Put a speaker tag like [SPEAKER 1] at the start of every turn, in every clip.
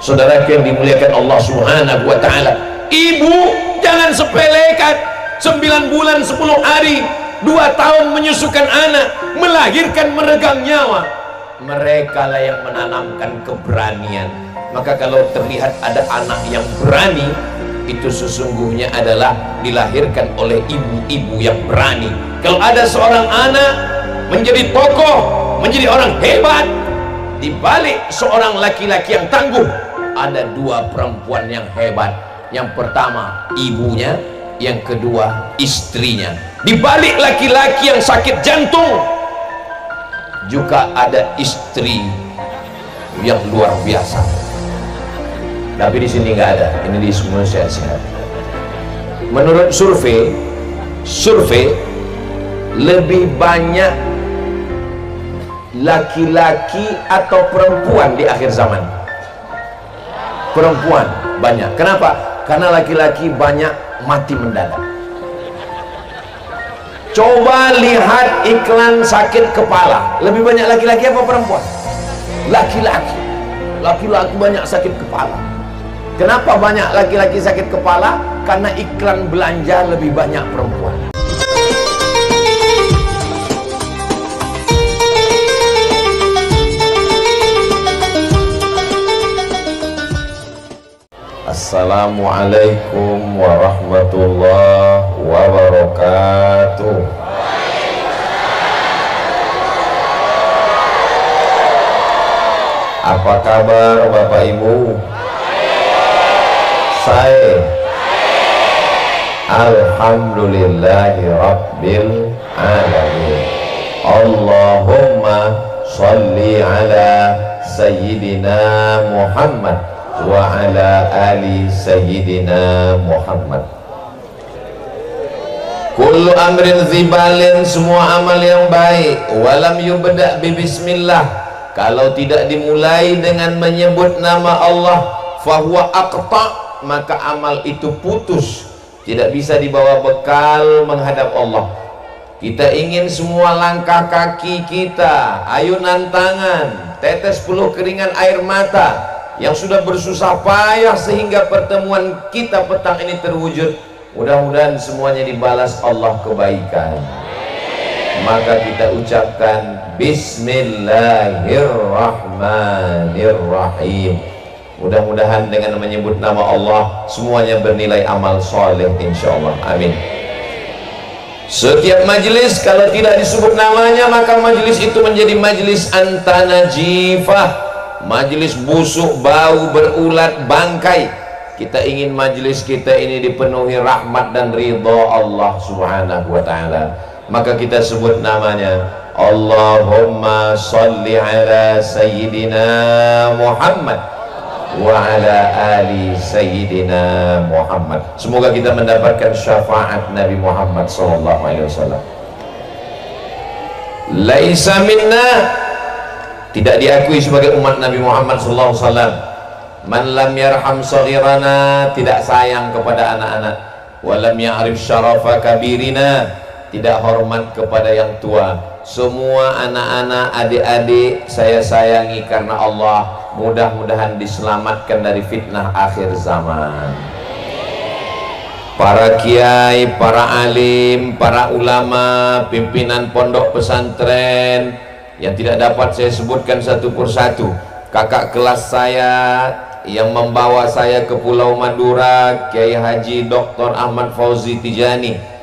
[SPEAKER 1] Saudara yang dimuliakan Allah Subhanahu wa ta'ala, ibu jangan sepelekan 9 bulan 10 hari 2 tahun menyusukan anak, melahirkan, meregang nyawa. Mereka lah yang menanamkan keberanian. Maka kalau terlihat ada anak yang berani, itu sesungguhnya adalah dilahirkan oleh ibu-ibu yang berani. Kalau ada seorang anak menjadi tokoh, menjadi orang hebat, di balik seorang laki-laki yang tangguh ada 2 perempuan yang hebat. Yang pertama ibunya, yang kedua istrinya. Di balik laki-laki yang sakit jantung juga ada istri yang luar biasa. Tapi di sini nggak ada, ini di semua sehat-sehat. Menurut survei lebih banyak laki-laki atau perempuan di akhir zaman? Perempuan banyak. Kenapa? Karena laki-laki banyak mati mendadak. Coba lihat iklan sakit kepala, lebih banyak laki-laki apa perempuan? Laki-laki. Laki-laki banyak sakit kepala. Kenapa banyak laki-laki sakit kepala? Karena iklan belanja lebih banyak perempuan. Assalamualaikum warahmatullahi wabarakatuh. Apa kabar Bapak Ibu? Saya alhamdulillahi rabbil alamin. Allahumma sholli ala sayyidina Muhammad wa ala ali sayyidina Muhammad. Kullu amrin zibalin, semua amal yang baik, walam yubda' bi bismillah, kalau tidak dimulai dengan menyebut nama Allah, fahuwa aqta', maka amal itu putus, tidak bisa dibawa bekal menghadap Allah. Kita ingin semua langkah kaki kita, ayunan tangan, tetes peluh keringan air mata yang sudah bersusah payah sehingga pertemuan kita petang ini terwujud, mudah-mudahan semuanya dibalas Allah kebaikan. Maka kita ucapkan Bismillahirrahmanirrahim. Mudah-mudahan dengan menyebut nama Allah semuanya bernilai amal soleh insyaallah. Amin. Setiap majelis kalau tidak disebut namanya, maka majelis itu menjadi majelis antanajifah, majelis busuk, bau, berulat, bangkai. Kita ingin majelis kita ini dipenuhi rahmat dan ridha Allah Subhanahu wa ta'ala. Maka kita sebut namanya, Allahumma sholli ala sayyidina Muhammad wa ala ali sayyidina Muhammad. Semoga kita mendapatkan syafaat Nabi Muhammad sallallahu alaihi wasallam. Laisa minna, tidak diakui sebagai umat Nabi Muhammad sallallahu alaihi wasallam, man lam yarham saghirana, tidak sayang kepada anak-anak, wa lam ya'rif syarafa kabirina, tidak hormat kepada yang tua. Semua anak-anak, adik-adik saya sayangi karena Allah. Mudah-mudahan diselamatkan dari fitnah akhir zaman. Para kiai, para alim, para ulama, pimpinan pondok pesantren yang tidak dapat saya sebutkan satu persatu, kakak kelas saya yang membawa saya ke Pulau Madura, Kiai Haji Dr. Ahmad Fauzi Tijani,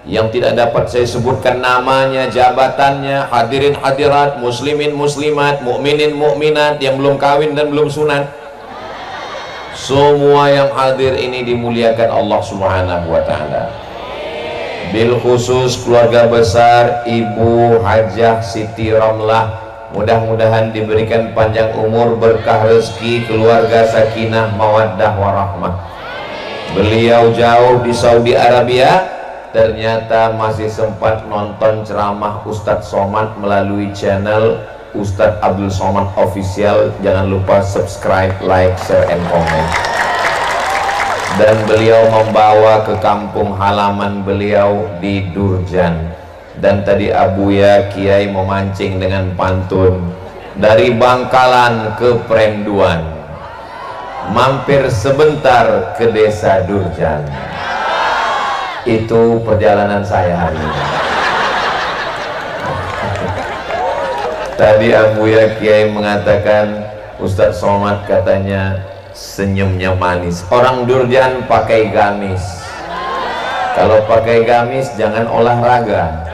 [SPEAKER 1] yang tidak dapat saya sebutkan namanya, jabatannya, hadirin hadirat, muslimin muslimat, mukminin mukminat yang belum kawin dan belum sunat, semua yang hadir ini dimuliakan Allah Subhanahu wa ta'ala. Bil khusus keluarga besar Ibu Hajah Siti Ramlah, mudah-mudahan diberikan panjang umur, berkah rezeki, keluarga sakinah mawaddah warahmah. Beliau jauh di Saudi Arabia, ternyata masih sempat nonton ceramah Ustadz Somad melalui channel Ustadz Abdul Somad Official. Jangan lupa subscribe, like, share, and comment. Dan beliau membawa ke kampung halaman beliau di Durjan. Dan tadi Abuya Kiai memancing dengan pantun dari Bangkalan ke Prenduan. mampir sebentar ke desa Durjan. Itu perjalanan saya hari ini. Tadi Abuya Kiai mengatakan, Ustadz Somad katanya senyumnya manis. Orang Durjan pakai gamis. Kalau pakai gamis jangan olahraga.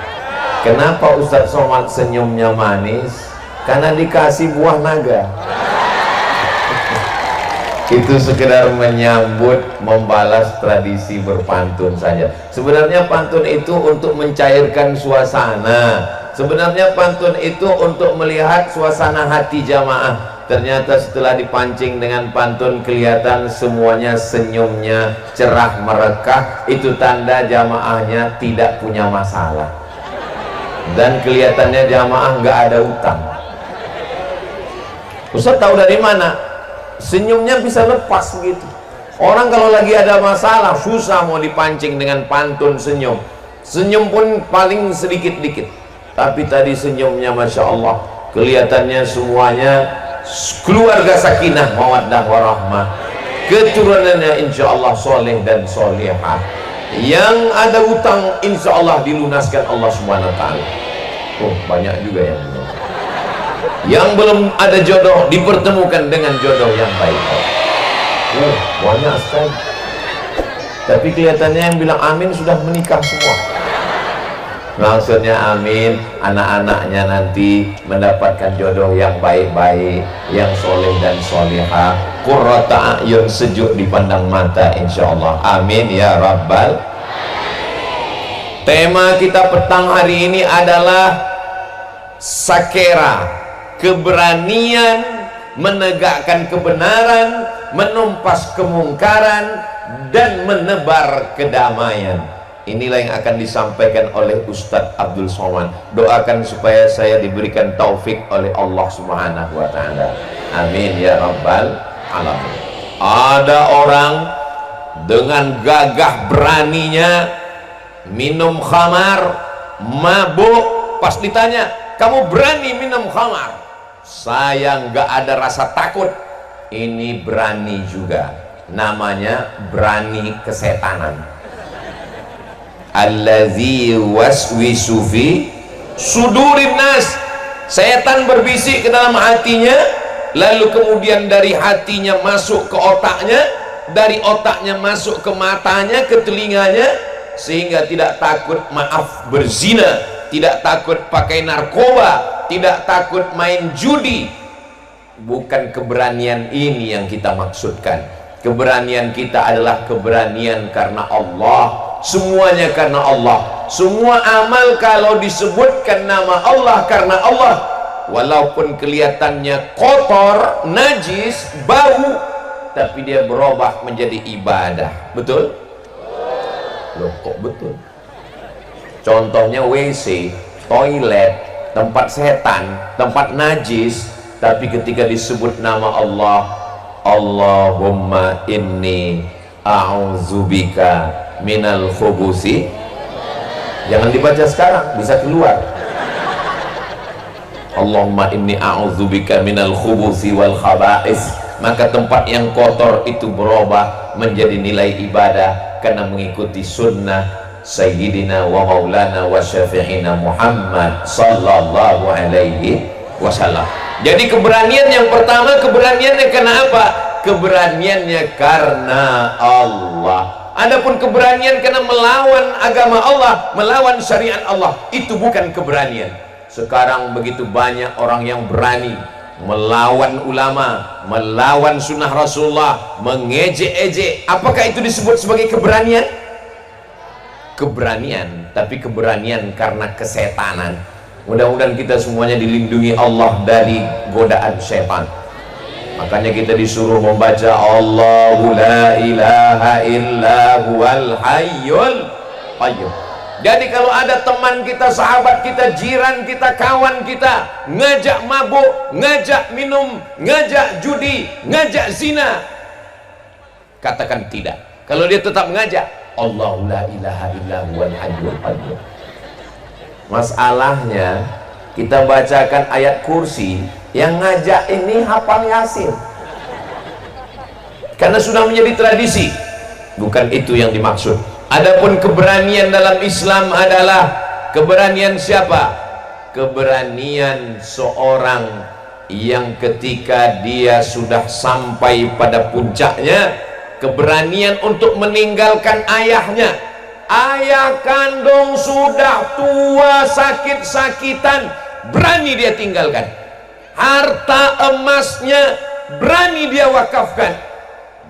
[SPEAKER 1] Kenapa Ustadz Somad senyumnya manis? Karena dikasih buah naga. Itu sekedar menyambut, membalas tradisi berpantun saja. Sebenarnya pantun itu untuk mencairkan suasana. Sebenarnya pantun itu untuk melihat suasana hati jamaah. Ternyata setelah dipancing dengan pantun, kelihatan semuanya senyumnya cerah merekah. Itu tanda jamaahnya tidak punya masalah. Dan kelihatannya jamaah nggak ada utang. Ustaz tahu dari mana? Senyumnya bisa lepas begitu. Orang kalau lagi ada masalah susah mau dipancing dengan pantun senyum. Senyum pun paling sedikit-dikit. Tapi tadi senyumnya Masya Allah, kelihatannya semuanya keluarga sakinah mawaddah warahmah, keturunannya insya Allah soleh dan solehah. Yang ada utang insya Allah dilunaskan Allah Subhanahu wa ta'ala. Oh banyak juga yang belum. Yang belum ada jodoh dipertemukan dengan jodoh yang baik. Oh banyak sekali. Tapi kelihatannya yang bilang amin sudah menikah semua. Maksudnya amin, anak-anaknya nanti mendapatkan jodoh yang baik-baik, yang soleh dan solehah, qurrata a'yun, sejuk dipandang mata insyaallah. Amin ya rabbal. Tema kita petang hari ini adalah sakera, keberanian menegakkan kebenaran, menumpas kemungkaran dan menebar kedamaian. Inilah yang akan disampaikan oleh Ustadz Abdul Somad. Doakan supaya saya diberikan taufik oleh Allah Subhanahu wa ta'ala. Amin ya rabbal alamin. Ada orang dengan gagah beraninya minum khamar, mabuk. Pas ditanya, kamu berani minum khamar? Saya nggak ada rasa takut. Ini berani juga. Namanya berani kesetanan. Allazi waswisu fi sudurin nas. Setan berbisik ke dalam hatinya, lalu kemudian dari hatinya masuk ke otaknya, dari otaknya masuk ke matanya, ke telinganya, sehingga tidak takut maaf berzina, tidak takut pakai narkoba, tidak takut main judi. Bukan keberanian ini yang kita maksudkan. Keberanian kita adalah keberanian karena Allah. Semuanya karena Allah. Semua amal kalau disebutkan nama Allah, karena Allah, walaupun kelihatannya kotor, najis, bau, tapi dia berubah menjadi ibadah. Betul? Loh kok betul? Contohnya WC, toilet, tempat setan, tempat najis, tapi ketika disebut nama Allah, Allahumma inni a'udzubika minal khubusi, jangan dibaca sekarang, bisa keluar. Allahumma inni a'udzubika minal khubusi wal khaba'is. Maka tempat yang kotor itu berubah menjadi nilai ibadah karena mengikuti sunnah Sayyidina wa maulana wa syafi'ina Muhammad sallallahu alaihi wasallam. Jadi keberanian yang pertama, keberaniannya karena apa? Keberaniannya karena Allah. Adapun keberanian karena melawan agama Allah, melawan syariat Allah, itu bukan keberanian. Sekarang begitu banyak orang yang berani melawan ulama, melawan sunnah Rasulullah, mengejek-ejek. Apakah itu disebut sebagai keberanian? Keberanian, tapi keberanian karena kesetanan. Mudah-mudahan kita semuanya dilindungi Allah dari godaan setan. Makanya kita disuruh membaca Allahu la ilaha illa huwal hayyul qayyum. Jadi kalau ada teman kita, sahabat kita, jiran kita, kawan kita ngajak mabuk, ngajak minum, ngajak judi, ngajak zina, katakan tidak. Kalau dia tetap ngajak, Allahu la ilaha illa huwal hayyul qayyum. Masalahnya kita bacakan ayat kursi, yang ngajak ini hafal Yasin. karena sudah menjadi tradisi. Bukan itu yang dimaksud. Adapun keberanian dalam Islam adalah keberanian siapa? Keberanian seorang yang ketika dia sudah sampai pada puncaknya, keberanian untuk meninggalkan ayahnya. Ayah kandung sudah tua, sakit-sakitan, berani dia tinggalkan. Harta emasnya berani dia wakafkan.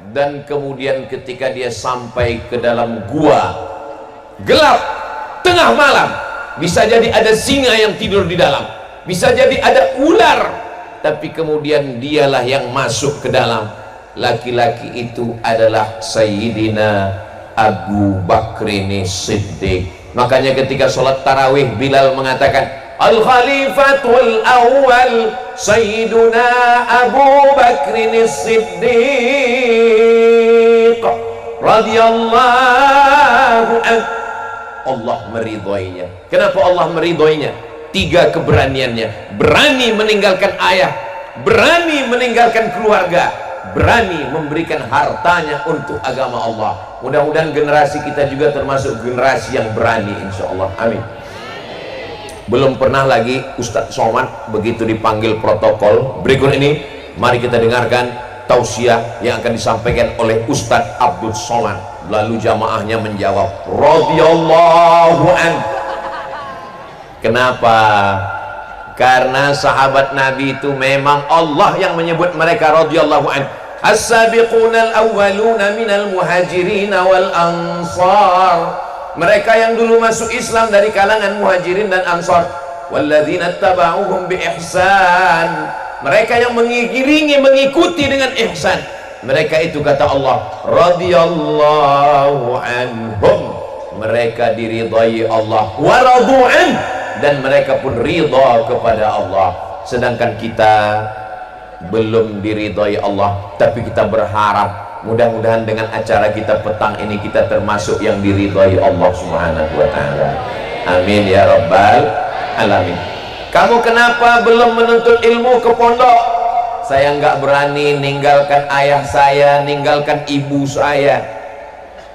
[SPEAKER 1] Dan kemudian ketika dia sampai ke dalam gua gelap tengah malam, bisa jadi ada singa yang tidur di dalam, bisa jadi ada ular, tapi kemudian dialah yang masuk ke dalam. Laki-laki itu adalah Sayyidina Abu Bakrin Siddiq. Makanya ketika sholat tarawih, Bilal mengatakan, Al-Khalifatul Awwal Sayyiduna Abu Bakrin Siddiq radhiyallahu anhu. Allah meridhoinya. Kenapa Allah meridhoinya? 3 keberaniannya. Berani meninggalkan ayah, berani meninggalkan keluarga, berani memberikan hartanya untuk agama Allah. Mudah-mudahan generasi kita juga termasuk generasi yang berani, insya Allah. Amin. Belum pernah lagi Ustadz Somad begitu dipanggil protokol. Berikut ini mari kita dengarkan tausiah yang akan disampaikan oleh Ustadz Abdul Somad. Lalu jamaahnya menjawab radhiyallahu anhu. Kenapa? Karena sahabat Nabi itu memang Allah yang menyebut mereka radhiyallahu anhu. As-sabiqunal awwaluna minal muhajirin wal ansar. Mereka yang dulu masuk Islam dari kalangan muhajirin dan ansar. Walladzina tabauhum bi ihsan. Mereka yang mengiringi, mengikuti dengan ihsan. Mereka itu kata Allah radhiyallahu anhum. Mereka diridhai Allah wa radu'an, dan mereka pun ridha kepada Allah. Sedangkan kita belum diridhai Allah, tapi kita berharap mudah-mudahan dengan acara kita petang ini kita termasuk yang diridhai Allah Subhanahu wa ta'ala. Amin ya rabbal alamin. Kamu kenapa belum menuntut ilmu ke pondok? Saya nggak berani ninggalkan ayah saya, ninggalkan ibu saya.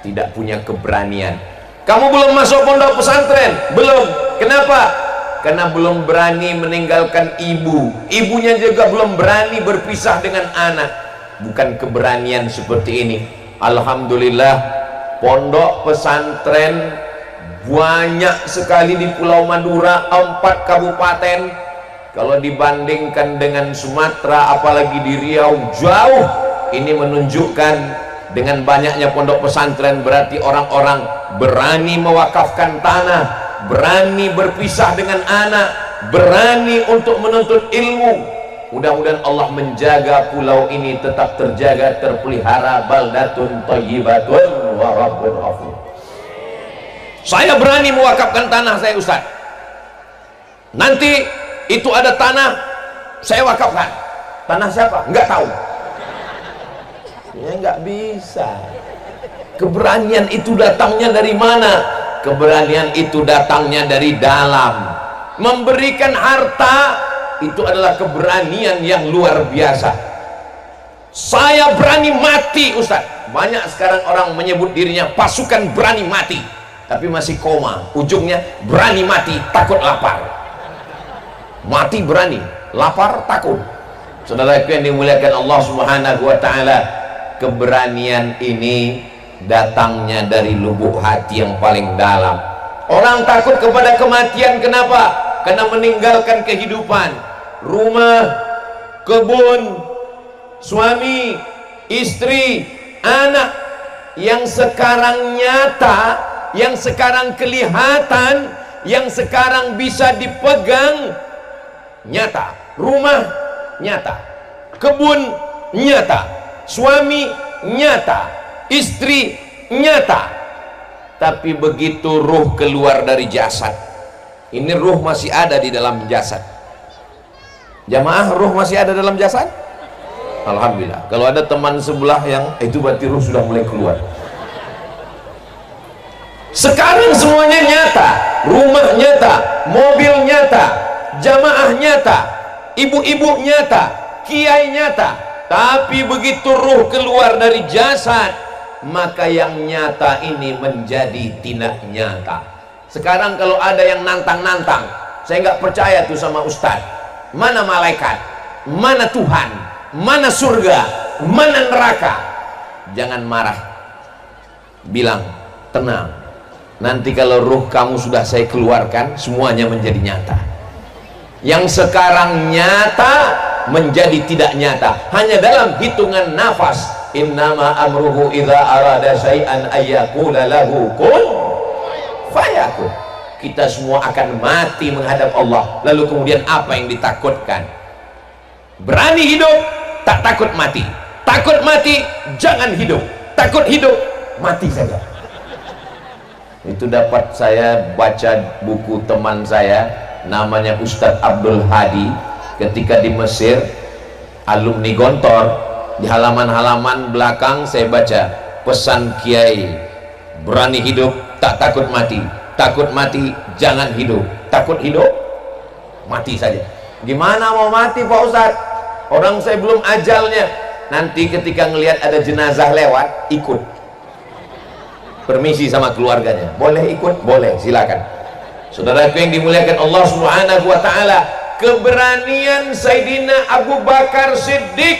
[SPEAKER 1] Tidak punya keberanian. Kamu belum masuk pondok pesantren? Belum. Kenapa? Karena belum berani meninggalkan ibu. Ibunya juga belum berani berpisah dengan anak. Bukan keberanian seperti ini. Alhamdulillah, pondok pesantren banyak sekali di Pulau Madura, 4 kabupaten. Kalau dibandingkan dengan Sumatera, apalagi di Riau, jauh. Ini menunjukkan dengan banyaknya pondok pesantren berarti orang-orang berani mewakafkan tanah, berani berpisah dengan anak, berani untuk menuntut ilmu. Mudah-mudahan Allah menjaga pulau ini tetap terjaga, terpelihara. Baldatun thayyibatun wa rabbun ghafur. Saya berani mewakafkan tanah saya, Ustaz. Nanti itu ada tanah saya wakafkan. Tanah siapa? Enggak tahu. Ya enggak bisa. Keberanian itu datangnya dari mana? Keberanian itu datangnya dari dalam. Memberikan harta itu adalah keberanian yang luar biasa. Saya berani mati, Ustaz. Banyak sekarang orang menyebut dirinya pasukan berani mati, tapi masih koma. Ujungnya berani mati, takut lapar. Mati berani, lapar takut. Saudaraku yang dimuliakan Allah Subhanahu wa ta'ala, keberanian ini datangnya dari lubuk hati yang paling dalam. Orang takut kepada kematian, kenapa? Karena meninggalkan kehidupan, rumah, kebun, suami, istri, anak yang sekarang nyata, yang sekarang kelihatan, yang sekarang bisa dipegang, nyata. Rumah nyata, kebun nyata, suami nyata, istri nyata. Tapi begitu ruh keluar dari jasad, ini ruh masih ada di dalam jasad. Jamaah, ruh masih ada dalam jasad? Alhamdulillah. Kalau ada teman sebelah yang itu berarti ruh sudah mulai keluar. Sekarang semuanya nyata. Rumah nyata, mobil nyata, jamaah nyata, ibu-ibu nyata, kiai nyata, Tapi begitu ruh keluar dari jasad, maka yang nyata ini menjadi tidak nyata. Sekarang kalau ada yang nantang-nantang, saya nggak percaya tuh sama ustadz, mana malaikat, mana Tuhan, mana surga, mana neraka. Jangan marah, bilang tenang, nanti kalau ruh kamu sudah saya keluarkan, semuanya menjadi nyata. Yang sekarang nyata menjadi tidak nyata hanya dalam hitungan nafas. Innama amruhu idza arada syai'an ayyaqula lahu kun fayakun. Kita semua akan mati menghadap Allah, lalu kemudian apa yang ditakutkan? Berani hidup, tak takut mati. Takut mati, jangan hidup. Takut hidup, mati saja. Itu dapat saya baca buku teman saya, namanya Ustadz Abdul Hadi, ketika di Mesir, alumni Gontor. Di halaman-halaman belakang saya baca pesan Kiai, berani hidup, tak takut mati. Takut mati, jangan hidup. Takut hidup, mati saja. Gimana mau mati Pak Ustadz? Orang saya belum ajalnya. Nanti ketika ngelihat ada jenazah lewat, ikut. Permisi sama keluarganya, boleh ikut? Boleh, silakan. Saudaraku yang dimuliakan Allah Subhanahu wa ta'ala, keberanian Sayyidina Abu Bakar Siddiq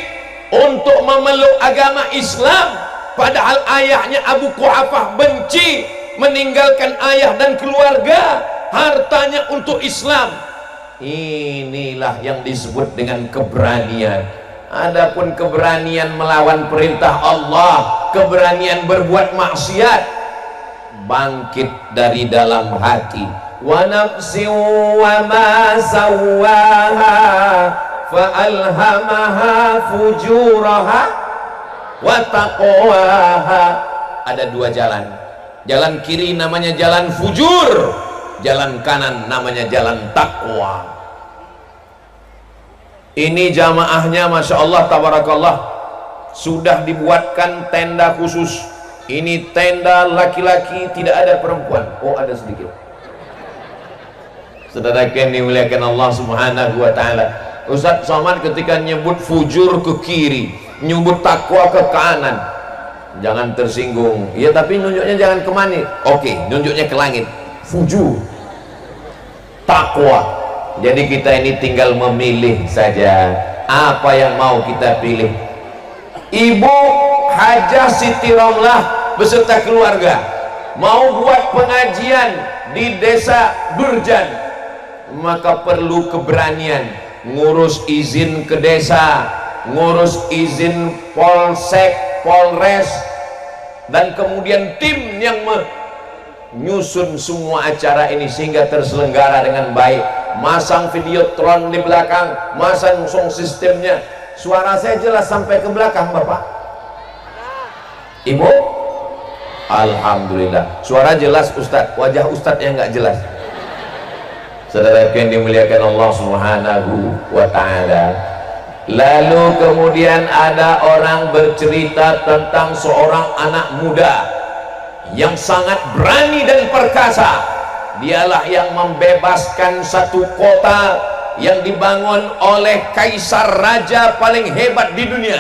[SPEAKER 1] untuk memeluk agama Islam, padahal ayahnya Abu Quhafah benci, meninggalkan ayah dan keluarga, hartanya untuk Islam. Inilah yang disebut dengan keberanian. Adapun keberanian melawan perintah Allah, keberanian berbuat maksiat, bangkit dari dalam hati. Wa nafsin wa ma sawwaha fa alhamaha fujuraha wa taqwaha. Ada dua jalan. Jalan kiri namanya jalan fujur, jalan kanan namanya jalan takwa. Ini jamaahnya Masya Allah tabarakallah, sudah dibuatkan tenda khusus. Ini tenda laki-laki, tidak ada perempuan. Oh, ada sedikit. Saudara yang dimuliakan Allah Subhanahu wa ta'ala, Ustaz Somad ketika nyebut fujur ke kiri, nyebut takwa ke kanan, jangan tersinggung. Ya tapi nunjuknya jangan kemana. Oke, nunjuknya ke langit. Fujur, takwa. Jadi kita ini tinggal memilih saja apa yang mau kita pilih. Ibu Hajah Siti Romlah beserta keluarga mau buat pengajian di desa Durjan, maka perlu keberanian ngurus izin ke desa, ngurus izin polsek, polres, dan kemudian tim yang menyusun semua acara ini sehingga terselenggara dengan baik. Masang videotron di belakang, masang sound sistemnya. Suara saya jelas sampai ke belakang Bapak Ibu? Alhamdulillah, suara jelas Ustadz, wajah Ustadz yang nggak jelas. Saudara yang dimuliakan Allah Subhanahu wa ta'ala. Lalu kemudian ada orang bercerita tentang seorang anak muda yang sangat berani dan perkasa. Dialah yang membebaskan satu kota yang dibangun oleh kaisar raja paling hebat di dunia.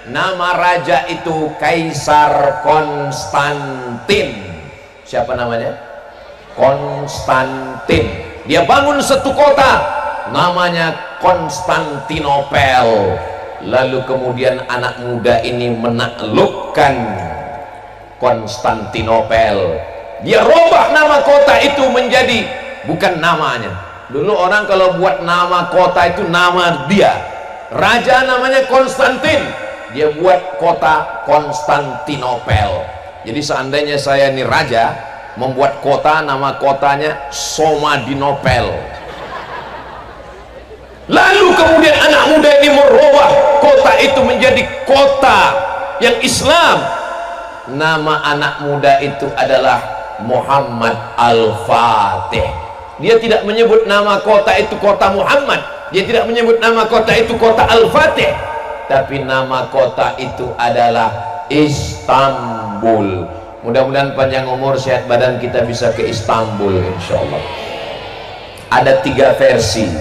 [SPEAKER 1] Nama raja itu Kaisar Konstantin. Siapa namanya? Konstantin. Dia bangun satu kota namanya Konstantinopel. Lalu kemudian anak muda ini menaklukkan Konstantinopel. Dia robah nama kota itu menjadi bukan namanya. Dulu orang kalau buat nama kota itu nama dia. Raja namanya Konstantin, dia buat kota Konstantinopel. Jadi seandainya saya ini raja membuat kota, nama kotanya Somadinopel. Lalu kemudian anak muda ini merubah kota itu menjadi kota yang Islam. Nama anak muda itu adalah Muhammad Al-Fatih. Dia tidak menyebut nama kota itu kota Muhammad, dia tidak menyebut nama kota itu kota Al-Fatih, tapi nama kota itu adalah Istanbul. Mudah-mudahan panjang umur sehat badan kita bisa ke Istanbul insyaallah. Ada 3 versi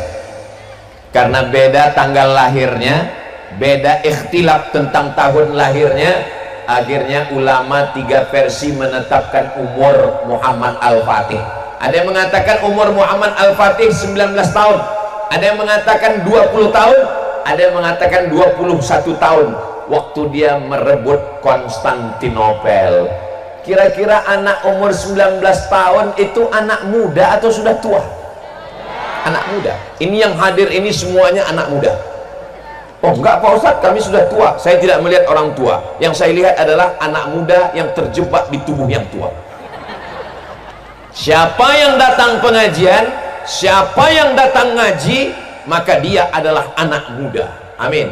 [SPEAKER 1] karena beda tanggal lahirnya, beda ikhtilaf tentang tahun lahirnya. Akhirnya ulama 3 versi menetapkan umur Muhammad Al-Fatih. Ada yang mengatakan umur Muhammad Al-Fatih 19 tahun, ada yang mengatakan 20 tahun, ada yang mengatakan 21 tahun waktu dia merebut Konstantinopel. Kira-kira anak umur 19 tahun itu anak muda atau sudah tua? Anak muda. Ini yang hadir ini semuanya anak muda. Oh enggak Pak Ustadz, kami sudah tua. Saya tidak melihat orang tua. Yang saya lihat adalah anak muda yang terjebak di tubuh yang tua. Siapa yang datang pengajian, siapa yang datang ngaji, maka dia adalah anak muda. Amin.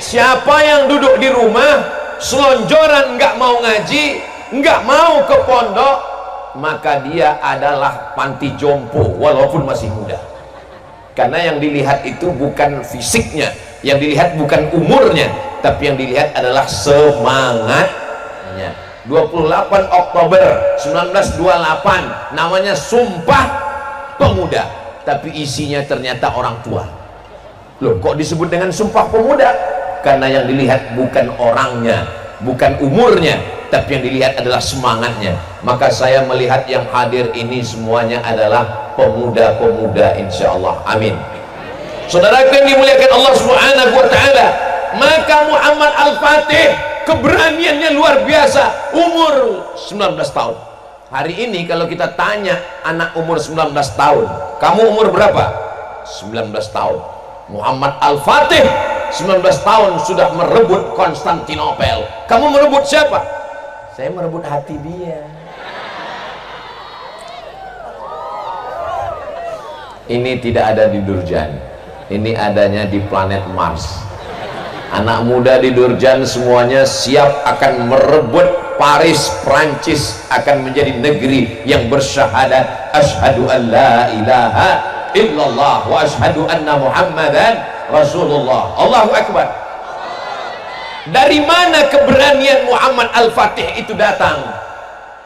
[SPEAKER 1] Siapa yang duduk di rumah selonjoran, nggak mau ngaji, nggak mau ke pondok, maka dia adalah panti jompo walaupun masih muda. Karena yang dilihat itu bukan fisiknya, yang dilihat bukan umurnya, tapi yang dilihat adalah semangatnya. 28 Oktober 1928 namanya Sumpah Pemuda, tapi isinya ternyata orang tua. Loh, kok disebut dengan Sumpah Pemuda? Karena yang dilihat bukan orangnya, bukan umurnya, tapi yang dilihat adalah semangatnya. Maka saya melihat yang hadir ini semuanya adalah pemuda-pemuda, insya Allah. Amin. Saudaraku yang dimuliakan Allah Subhanahu wa ta'ala, maka Muhammad Al-Fatih keberaniannya luar biasa, umur 19 tahun. Hari ini kalau kita tanya anak umur 19 tahun, kamu umur berapa? 19 tahun. Muhammad Al-Fatih 19 tahun sudah merebut Konstantinopel. Kamu merebut siapa? Saya merebut hati dia. Ini tidak ada di Durjan, ini adanya di planet Mars. Anak muda di Durjan semuanya siap akan merebut Paris, Prancis akan menjadi negeri yang bersyahadat asyhadu an la ilaha illallah wa asyhadu anna muhammadan rasulullah. Allahu akbar. Dari mana keberanian Muhammad Al-Fatih itu datang?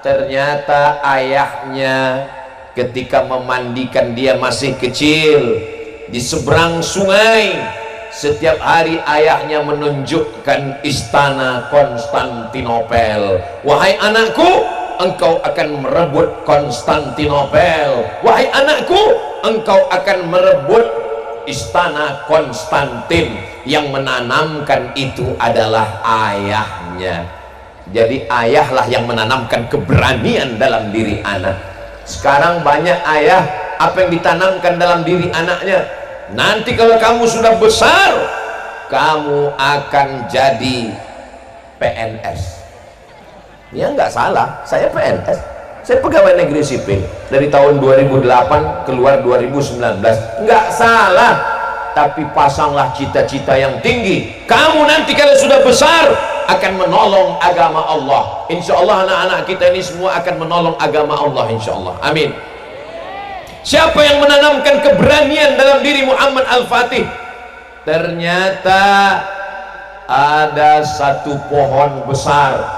[SPEAKER 1] Ternyata ayahnya ketika memandikan dia masih kecil di seberang sungai, setiap hari ayahnya menunjukkan istana Konstantinopel. Wahai anakku, engkau akan merebut Konstantinopel. Wahai anakku, engkau akan merebut istana Konstantin. Yang menanamkan itu adalah ayahnya. Jadi ayahlah yang menanamkan keberanian dalam diri anak. Sekarang banyak ayah, apa yang ditanamkan dalam diri anaknya, nanti kalau kamu sudah besar kamu akan jadi PNS. Ya nggak salah, saya PNS, saya pegawai negeri sipil dari tahun 2008 keluar 2019, nggak salah. Tapi pasanglah cita-cita yang tinggi. Kamu nanti kalau sudah besar akan menolong agama Allah. Insya Allah anak-anak kita ini semua akan menolong agama Allah, insya Allah. Amin. Siapa yang menanamkan keberanian dalam diri Muhammad Al-Fatih? Ternyata ada satu pohon besar,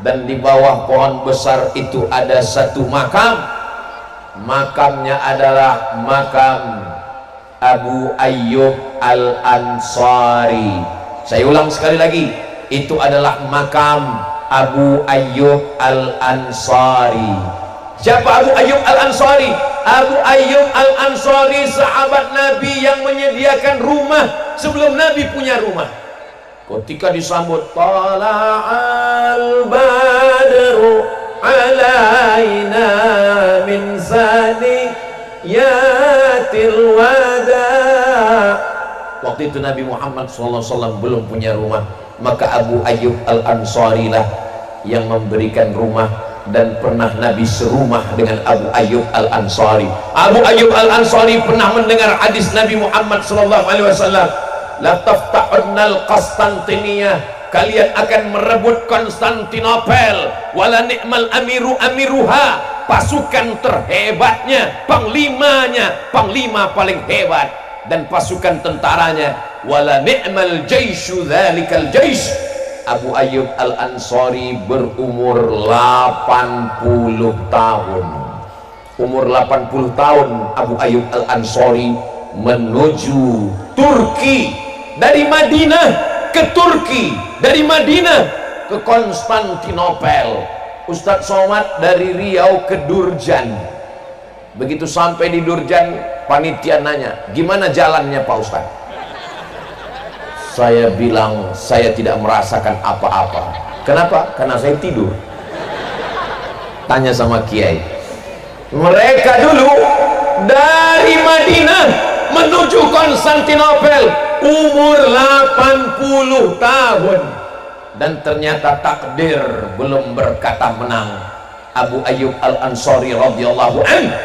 [SPEAKER 1] dan di bawah pohon besar itu ada satu makam. Makamnya adalah makam Abu Ayyub Al-Ansari. Saya ulang sekali lagi, itu adalah makam Abu Ayyub Al-Ansari. Siapa Abu Ayyub Al-Ansari? Abu Ayyub Al-Ansari sahabat Nabi yang menyediakan rumah sebelum Nabi punya rumah. Ketika disambut Tala'al badru alaina min saniyatil wada. Waktu itu Nabi Muhammad SAW belum punya rumah, maka Abu Ayyub Al-Ansari lah yang memberikan rumah, dan pernah Nabi serumah dengan Abu Ayyub Al-Ansari. Abu Ayyub Al-Ansari pernah mendengar hadis Nabi Muhammad SAW, la tafta'unnal Konstantiniyah, kalian akan merebut Konstantinopel, wala ni'mal amiru amiruha, pasukan terhebatnya, panglimanya, panglima paling hebat, dan pasukan tentaranya, wala ni'mal jaishu dzalikal jaish. Abu Ayyub Al-Ansari berumur 80 tahun. Umur 80 tahun Abu Ayyub Al-Ansari menuju Turki, dari Madinah ke Turki, dari Madinah ke Konstantinopel. Ustadz Somad dari Riau ke Durjan. Begitu sampai di Durjan, panitia nanya, gimana jalannya Pak Ustadz? Saya bilang, saya tidak merasakan apa-apa. Kenapa? Karena saya tidur. Tanya sama Kiai. Mereka dulu dari Madinah menuju Konstantinopel umur 80 tahun, dan ternyata takdir belum berkata menang. Abu Ayyub Al-Ansari radhiyallahu anhu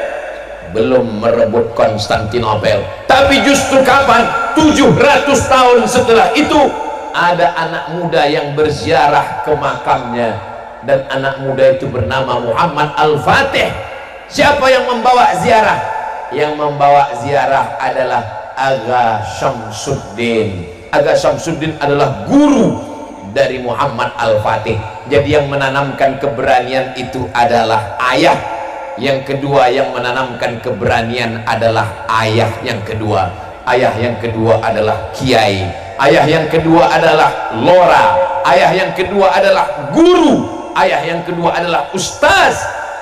[SPEAKER 1] belum merebut Konstantinopel, tapi justru kapan? 700 tahun setelah itu ada anak muda yang berziarah ke makamnya, dan anak muda itu bernama Muhammad Al-Fatih. Siapa yang membawa ziarah? Yang membawa ziarah adalah Aga Syamsuddin. Aga Syamsuddin adalah guru dari Muhammad Al-Fatih. Jadi yang menanamkan keberanian itu adalah ayah. Yang kedua yang menanamkan keberanian adalah ayah yang kedua. Ayah yang kedua adalah kiai. Ayah yang kedua adalah lora. Ayah yang kedua adalah guru. Ayah yang kedua adalah ustaz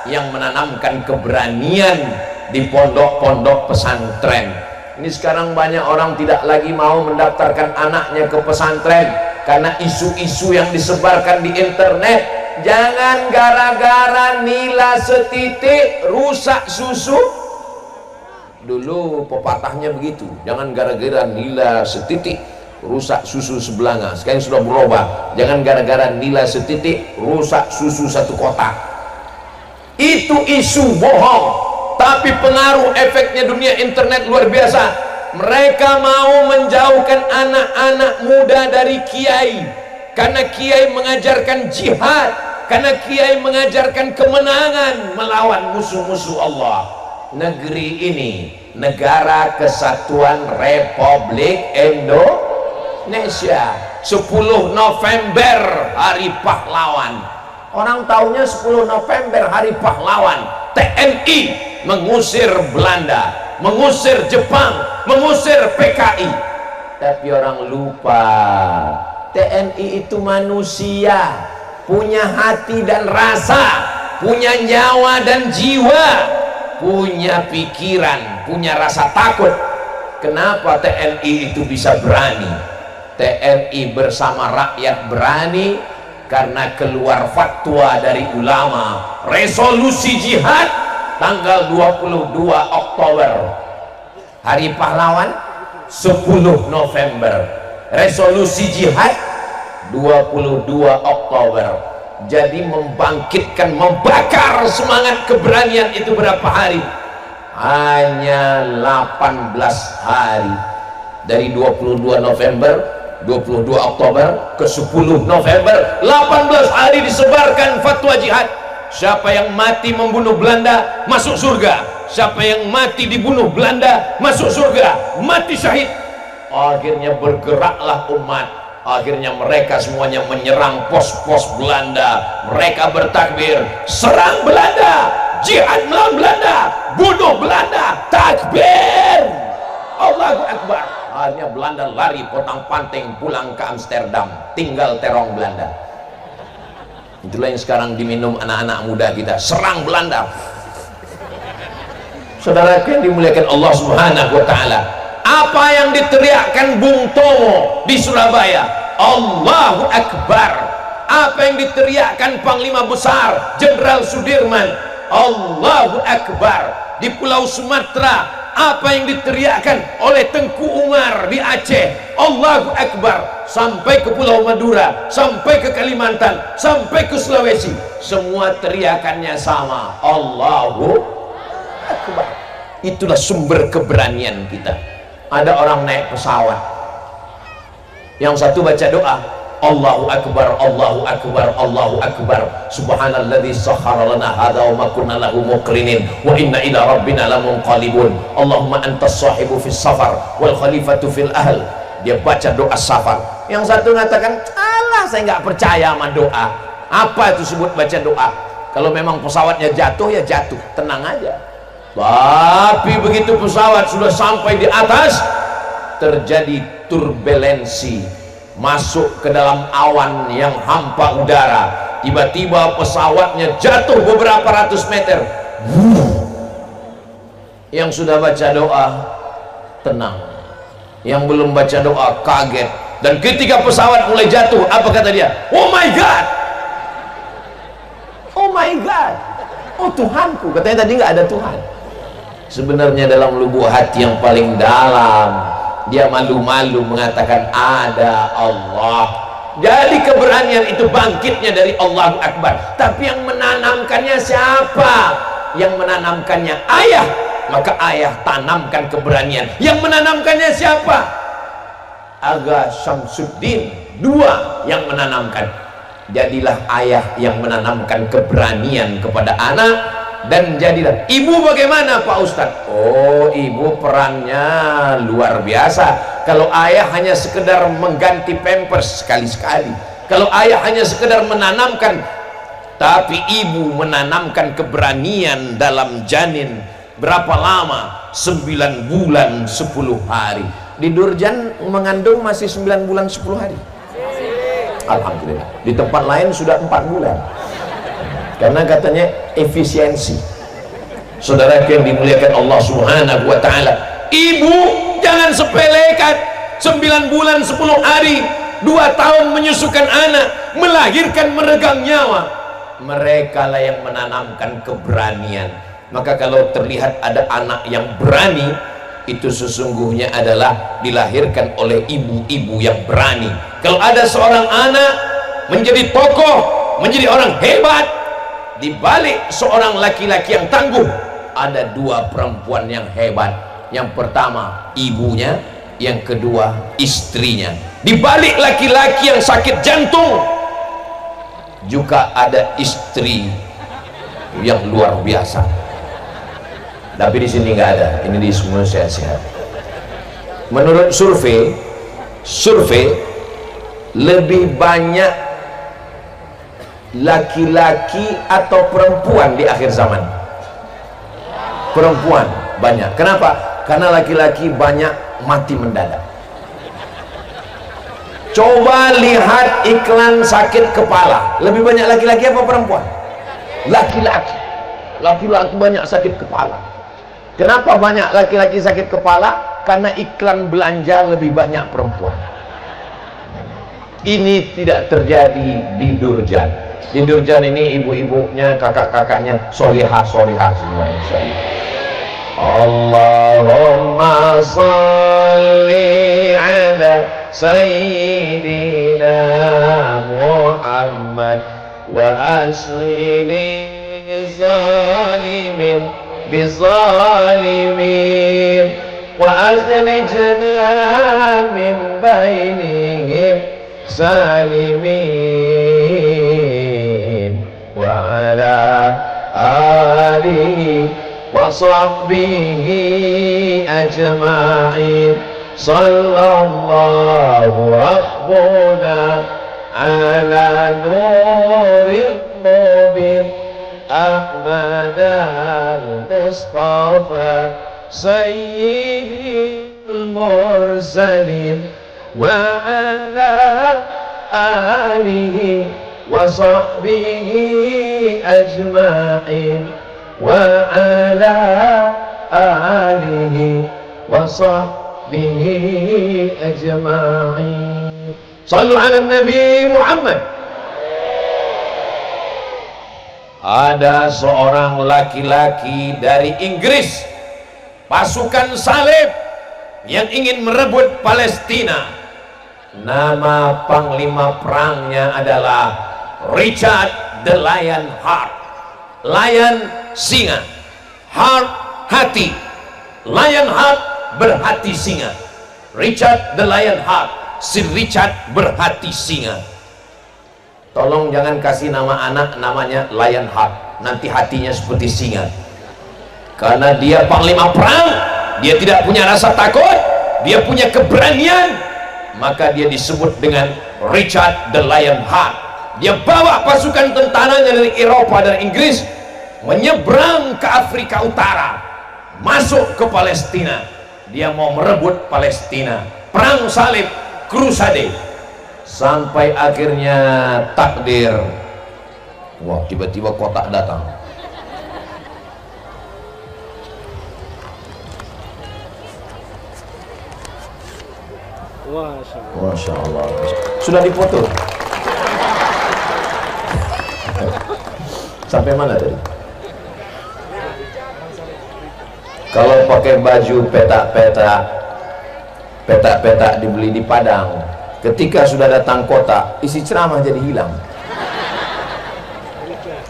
[SPEAKER 1] yang menanamkan keberanian di pondok-pondok pesantren. Ini sekarang banyak orang tidak lagi mau mendaftarkan anaknya ke pesantren karena isu-isu yang disebarkan di internet. Jangan gara-gara nila setitik rusak susu. Dulu pepatahnya begitu, jangan gara-gara nila setitik rusak susu sebelanga. Sekarang sudah berubah, jangan gara-gara nila setitik rusak susu satu kotak. Itu isu bohong, tapi pengaruh efeknya dunia internet luar biasa. Mereka mau menjauhkan anak-anak muda dari kiai, karena kiai mengajarkan jihad, karena kiai mengajarkan kemenangan melawan musuh-musuh Allah. Negeri ini Negara Kesatuan Republik Indonesia. 10 November Hari Pahlawan. Orang taunya 10 November Hari Pahlawan. TNI mengusir Belanda, mengusir Jepang, mengusir PKI. Tapi orang lupa, TNI itu manusia, punya hati dan rasa, punya nyawa dan jiwa, punya pikiran, punya rasa takut. Kenapa TNI itu bisa berani? TNI bersama rakyat berani karena keluar fatwa dari ulama, resolusi jihad tanggal 22 Oktober, Hari Pahlawan 10 November, resolusi jihad 22 Oktober. Jadi membangkitkan, membakar semangat keberanian itu berapa hari? Hanya 18 hari. Dari 22 November, 22 Oktober ke 10 November, 18 hari disebarkan fatwa jihad. Siapa yang mati membunuh Belanda masuk surga. Siapa yang mati dibunuh Belanda masuk surga, mati syahid. Akhirnya bergeraklah umat. Akhirnya mereka semuanya menyerang pos-pos Belanda. Mereka bertakbir, serang Belanda, jihad melawan Belanda, bunuh Belanda, takbir, Allahu Akbar. Akhirnya Belanda lari potang-panting pulang ke Amsterdam, tinggal terong Belanda. Itulah yang sekarang diminum anak-anak muda kita, serang Belanda. Saudara yang dimuliakan Allah Subhanahu wa ta'ala, apa yang diteriakkan Bung Tomo di Surabaya? Allahu Akbar. Apa yang diteriakkan Panglima Besar Jenderal Sudirman? Allahu Akbar. Di Pulau Sumatera, apa yang diteriakkan oleh Tengku Umar di Aceh? Allahu Akbar. Sampai ke Pulau Madura, sampai ke Kalimantan, sampai ke Sulawesi, semua teriakannya sama, Allahu Akbar. Itulah sumber keberanian kita. Ada orang naik pesawat, yang satu baca doa, Allahu Akbar, Allahu Akbar, Allahu Akbar, subhanalladzi sakhkhara lana hadza wa ma kunna lahu muqrinin wa inna ila rabbina lamunqalibun, Allahumma antas sahibu fis safar wal khalifatu fil ahl. Dia baca doa safar. Yang satu mengatakan, alah saya nggak percaya sama doa. Apa itu sebut baca doa? Kalau memang pesawatnya jatuh, ya jatuh, tenang aja. Tapi begitu pesawat sudah sampai di atas, terjadi turbulensi, masuk ke dalam awan yang hampa udara. Tiba-tiba pesawatnya jatuh beberapa ratus meter. Yang sudah baca doa tenang, yang belum baca doa kaget. Dan ketika pesawat mulai jatuh, apa kata dia? Oh my God, oh my God, oh Tuhanku. Katanya tadi nggak ada Tuhan. Sebenarnya dalam lubuk hati yang paling dalam, dia malu-malu mengatakan ada Allah. Jadi keberanian itu bangkitnya dari Allahu Akbar. Tapi yang menanamkannya siapa? Yang menanamkannya ayah, maka ayah tanamkan keberanian. Yang menanamkannya siapa? Aga Syamsuddin, dua yang menanamkan. Jadilah ayah yang menanamkan keberanian kepada anak, dan jadilah ibu. Bagaimana Pak Ustadz? Oh, ibu perannya luar biasa. Kalau ayah hanya sekedar mengganti pampers sekali-sekali, kalau ayah hanya sekedar menanamkan, tapi ibu menanamkan keberanian dalam janin. Berapa lama? 9 bulan 10 hari. Di Durjan mengandung masih 9 bulan 10 hari. Alhamdulillah. Di tempat lain sudah 4 bulan. Karena katanya efisiensi. Saudara yang dimuliakan Allah Subhanahu wa Ta'ala, ibu jangan sepelekan 9 bulan 10 hari, 2 tahun menyusukan anak, melahirkan, meregang nyawa. Mereka lah yang menanamkan keberanian. Maka kalau terlihat ada anak yang berani, itu sesungguhnya adalah dilahirkan oleh ibu-ibu yang berani. Kalau ada seorang anak menjadi tokoh, menjadi orang hebat, di balik seorang laki-laki yang tangguh, ada 2 perempuan yang hebat. Yang pertama ibunya, yang kedua istrinya. Di balik laki-laki yang sakit jantung, juga ada istri yang luar biasa. Tapi di sini nggak ada, ini di semua sehat-sehat. Menurut survei lebih banyak laki-laki atau perempuan di akhir zaman? Perempuan banyak. Kenapa? Karena laki-laki banyak mati mendadak. Coba lihat iklan sakit kepala, lebih banyak laki-laki apa perempuan? Laki-laki. Laki-laki banyak sakit kepala. Kenapa banyak laki-laki sakit kepala? Karena iklan belanja lebih banyak perempuan. Ini tidak terjadi di Durjan. Di Durjan ini ibu-ibunya, kakak-kakaknya solihah-solihah semua, insyaallah. Allahumma salli ala sayyidina Muhammad wa aslini zalimin bizalimin wa akhrijna min bainihim salimin wa ala alihi wa sahbihi ajma'in. Sallallahu rabbuna ala nuril mubin Ahmad al-Mustafa sayyidil mursalin wa ala alihi wa sahbihi ajma'in wa ala alihi wa sahbihi ajma'in. Sallu ala Nabi Muhammad. Ada seorang laki-laki dari Inggris, pasukan salib yang ingin merebut Palestina. Nama panglima perangnya adalah Richard the Lion Heart. Lion singa, heart hati, Lion Heart berhati singa. Richard the Lion Heart, si Richard berhati singa. Tolong jangan kasih nama anak namanya Lion Heart, nanti hatinya seperti singa. Karena dia panglima perang, dia tidak punya rasa takut, dia punya keberanian, maka dia disebut dengan Richard the Lion Heart. Dia bawa pasukan tentaranya dari Eropa dan Inggris menyeberang ke Afrika Utara, masuk ke Palestina. Dia mau merebut Palestina. perang salib, krusade, sampai akhirnya takdir, wah tiba-tiba kotak datang. Masya Allah, sudah dipoto sampai mana tadi? Kalau pakai baju petak-petak dibeli di Padang, ketika sudah datang kotak, isi ceramah jadi hilang.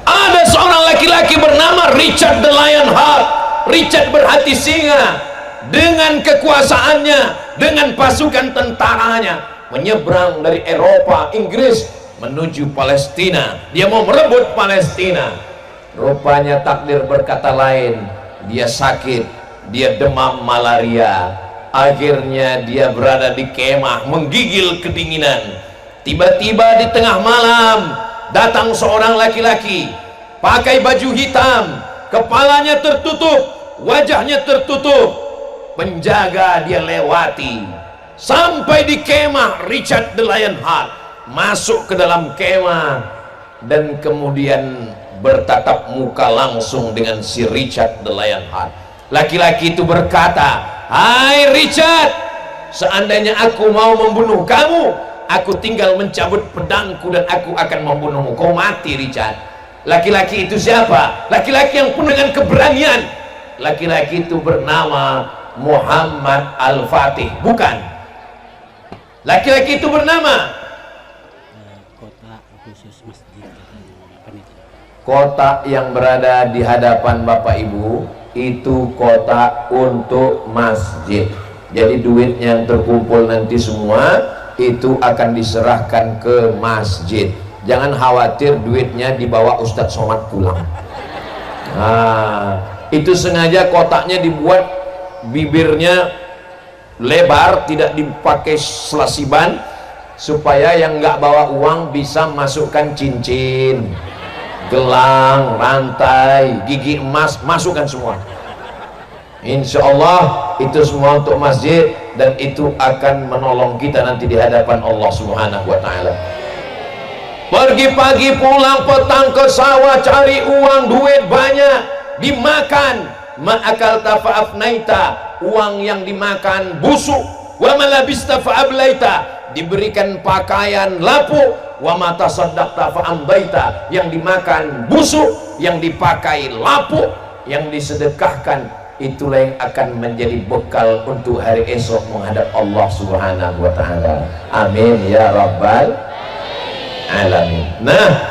[SPEAKER 1] Ada seorang laki-laki bernama Richard the Lionheart. Richard berhati singa. Dengan kekuasaannya, dengan pasukan tentaranya, menyeberang dari Eropa, Inggris menuju Palestina. Dia mau merebut Palestina. Rupanya takdir berkata lain. Dia sakit, dia demam malaria. Akhirnya dia berada di kemah menggigil kedinginan. Tiba-tiba di tengah malam datang seorang laki-laki pakai baju hitam, kepalanya tertutup, wajahnya tertutup. Penjaga dia lewati sampai di kemah Richard the Lionheart, masuk ke dalam kemah dan kemudian bertatap muka langsung dengan si Richard the Lionheart. Laki-laki itu berkata, "Hai Richard, seandainya aku mau membunuh kamu, aku tinggal mencabut pedangku dan aku akan membunuhmu. Kau mati Richard." Laki-laki itu siapa? Laki-laki yang penuh dengan keberanian. Laki-laki itu bernama Muhammad Al-Fatih. Bukan. Laki-laki itu bernama
[SPEAKER 2] kota khusus masjid.
[SPEAKER 1] Kota yang berada di hadapan Bapak Ibu itu kota untuk masjid. Jadi duit yang terkumpul nanti semua itu akan diserahkan ke masjid. Jangan khawatir duitnya dibawa Ustadz Somad pulang. Nah, itu sengaja kotaknya dibuat bibirnya lebar, tidak dipakai selasiban, supaya yang nggak bawa uang bisa masukkan cincin, gelang, rantai, gigi emas, masukkan semua. Insya Allah itu semua untuk masjid, dan itu akan menolong kita nanti di hadapan Allah Subhanahu wa Ta'ala. Pergi pagi pulang petang ke sawah cari uang, duit banyak, dimakan. Ma'akal tafa'afnaita, uang yang dimakan busuk. Wa malabista fa'ablaita, diberikan pakaian lapuk. Wa mata saddaqta fa'ambaita, yang dimakan busuk, yang dipakai lapuk, yang disedekahkan, itulah yang akan menjadi bekal untuk hari esok menghadap Allah Subhanahu wa Ta'ala. Amin ya rabbal alamin. Nah,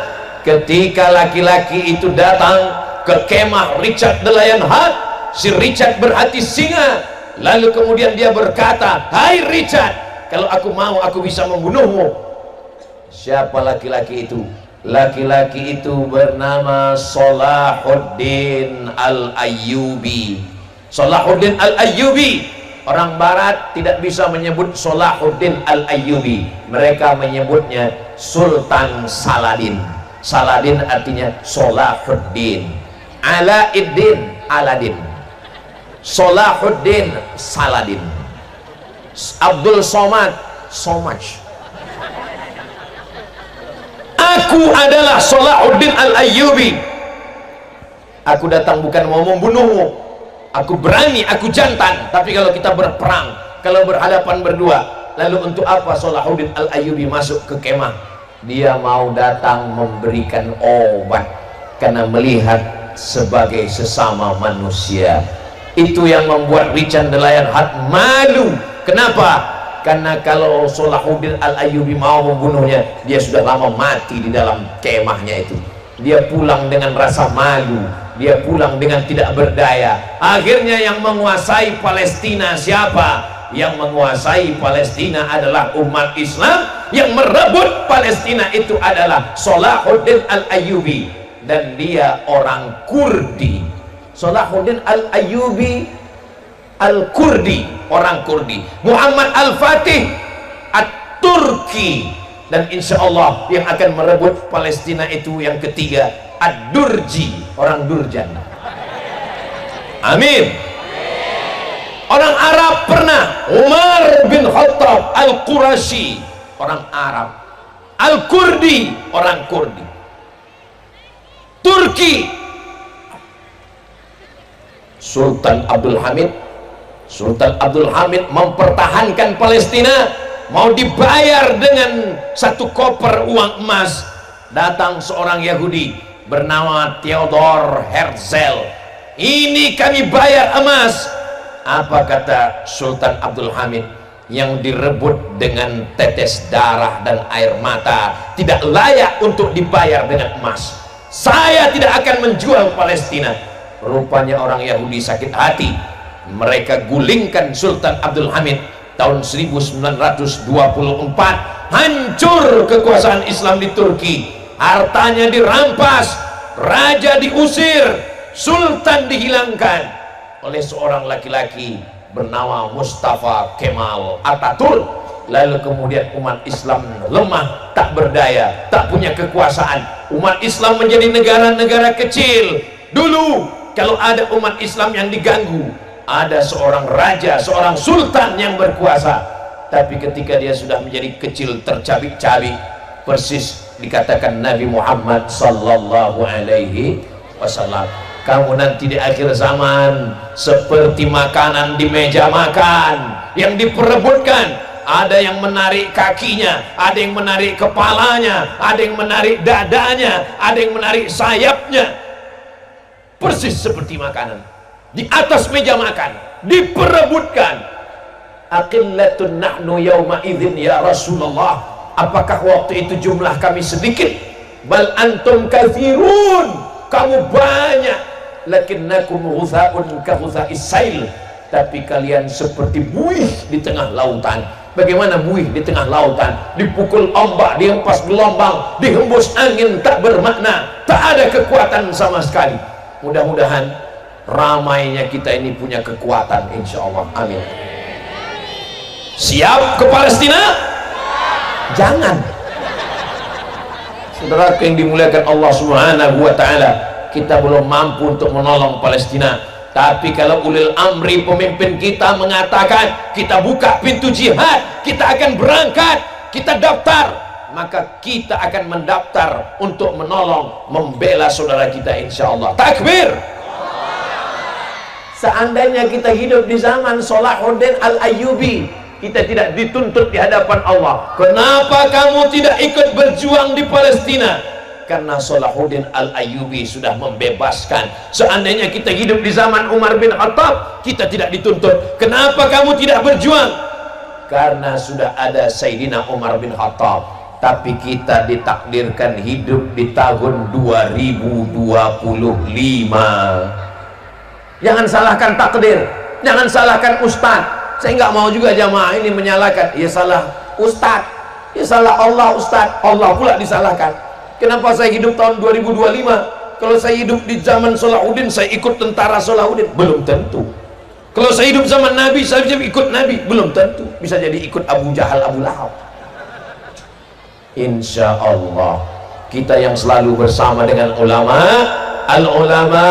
[SPEAKER 1] ketika laki-laki itu datang ke kemah Richard the Lionheart, si Richard berhati singa. Lalu kemudian dia berkata, "Hai Richard, kalau aku mau aku bisa membunuhmu." Siapa laki-laki itu? Laki-laki itu bernama Salahuddin Al-Ayyubi. Salahuddin Al-Ayyubi. Orang barat tidak bisa menyebut Salahuddin Al-Ayyubi, mereka menyebutnya Sultan Saladin. Saladin artinya Salahuddin. Alaiddin, Aladin. Salahuddin, Saladin. Abdul Somad, Somaj. Aku adalah Salahuddin Al-Ayyubi. Aku datang bukan mau membunuhmu. Aku berani, aku jantan. Tapi kalau kita berperang, kalau berhadapan berdua, lalu untuk apa Salahuddin Al-Ayyubi masuk ke kemah? Dia mau datang memberikan obat karena melihat sebagai sesama manusia. Itu yang membuat Richard the Lionheart malu. Kenapa? Karena kalau Salahuddin Al-Ayyubi mau membunuhnya, dia sudah lama mati di dalam kemahnya itu. Dia pulang dengan rasa malu, dia pulang dengan tidak berdaya. Akhirnya yang menguasai Palestina siapa? Yang menguasai Palestina adalah umat Islam. Yang merebut Palestina itu adalah Salahuddin Al-Ayyubi, dan dia orang Kurdi. Salahuddin Al-Ayyubi Al-Kurdi, orang Kurdi. Muhammad Al-Fatih At-Turki, dan insya Allah yang akan merebut Palestina itu yang ketiga Ad-Durji, orang Durjan. Amin. Orang Arab pernah. Umar bin Khattab Al-Qurashi, orang Arab. Al-Kurdi, orang Kurdi. Turki, Sultan Abdul Hamid. Sultan Abdul Hamid mempertahankan Palestina, mau dibayar dengan 1 koper uang emas. Datang seorang Yahudi bernama Theodor Herzl, ini kami bayar emas. Apa kata Sultan Abdul Hamid? Yang direbut dengan tetes darah dan air mata tidak layak untuk dibayar dengan emas. Saya tidak akan menjual Palestina. Rupanya orang Yahudi sakit hati. Mereka gulingkan Sultan Abdul Hamid tahun 1924. Hancur kekuasaan Islam di Turki, hartanya dirampas, raja diusir, sultan dihilangkan oleh seorang laki-laki bernama Mustafa Kemal Atatürk. Lalu kemudian umat Islam lemah, tak berdaya, tak punya kekuasaan. Umat Islam menjadi negara-negara kecil. Dulu kalau ada umat Islam yang diganggu, ada seorang raja, seorang sultan yang berkuasa. Tapi ketika dia sudah menjadi kecil, tercabik-cabik, persis dikatakan Nabi Muhammad sallallahu alaihi wasallam, kamu nanti di akhir zaman seperti makanan di meja makan yang diperebutkan. Ada yang menarik kakinya, ada yang menarik kepalanya, ada yang menarik dadanya, ada yang menarik sayapnya. Persis seperti makanan di atas meja makan, diperebutkan. Aqillatun nahnu yawma idzin ya Rasulullah, apakah waktu itu jumlah kami sedikit? Bal antum katsirun, kamu banyak. Lakinnakum ghutha'un ka ghutha'is sail, tapi kalian seperti buih di tengah lautan. Bagaimana buih di tengah lautan? Dipukul ombak, dihempas gelombang, dihembus angin, tak bermakna, tak ada kekuatan sama sekali. Mudah-mudahan ramainya kita ini punya kekuatan, insya Allah. Amin. Siap ke Palestina? Jangan. Saudara yang dimuliakan Allah Subhanahu wa Ta'ala, kita belum mampu untuk menolong Palestina. Tapi kalau ulil amri, pemimpin kita, mengatakan kita buka pintu jihad, kita akan berangkat, kita daftar, maka kita akan mendaftar untuk menolong, membela saudara kita, insya Allah. Takbir. Seandainya kita hidup di zaman Salahuddin Al-Ayyubi, kita tidak dituntut di hadapan Allah. Kenapa kamu tidak ikut berjuang di Palestina? Karena Salahuddin Al-Ayyubi sudah membebaskan. Seandainya kita hidup di zaman Umar bin Khattab, kita tidak dituntut. Kenapa kamu tidak berjuang? Karena sudah ada Sayyidina Umar bin Khattab. Tapi kita ditakdirkan hidup di tahun 2025. Jangan salahkan takdir, jangan salahkan ustaz. Saya nggak mau juga jamaah ini menyalahkan. Ya salah ustaz, ya salah Allah ustaz. Allah pula disalahkan. Kenapa saya hidup tahun 2025? Kalau saya hidup di zaman Salahuddin, saya ikut tentara Salahuddin? Belum tentu. Kalau saya hidup zaman Nabi, saya bisa ikut Nabi? Belum tentu. Bisa jadi ikut Abu Jahal, Abu Lahab. Insya Allah kita yang selalu bersama dengan ulama, al-ulama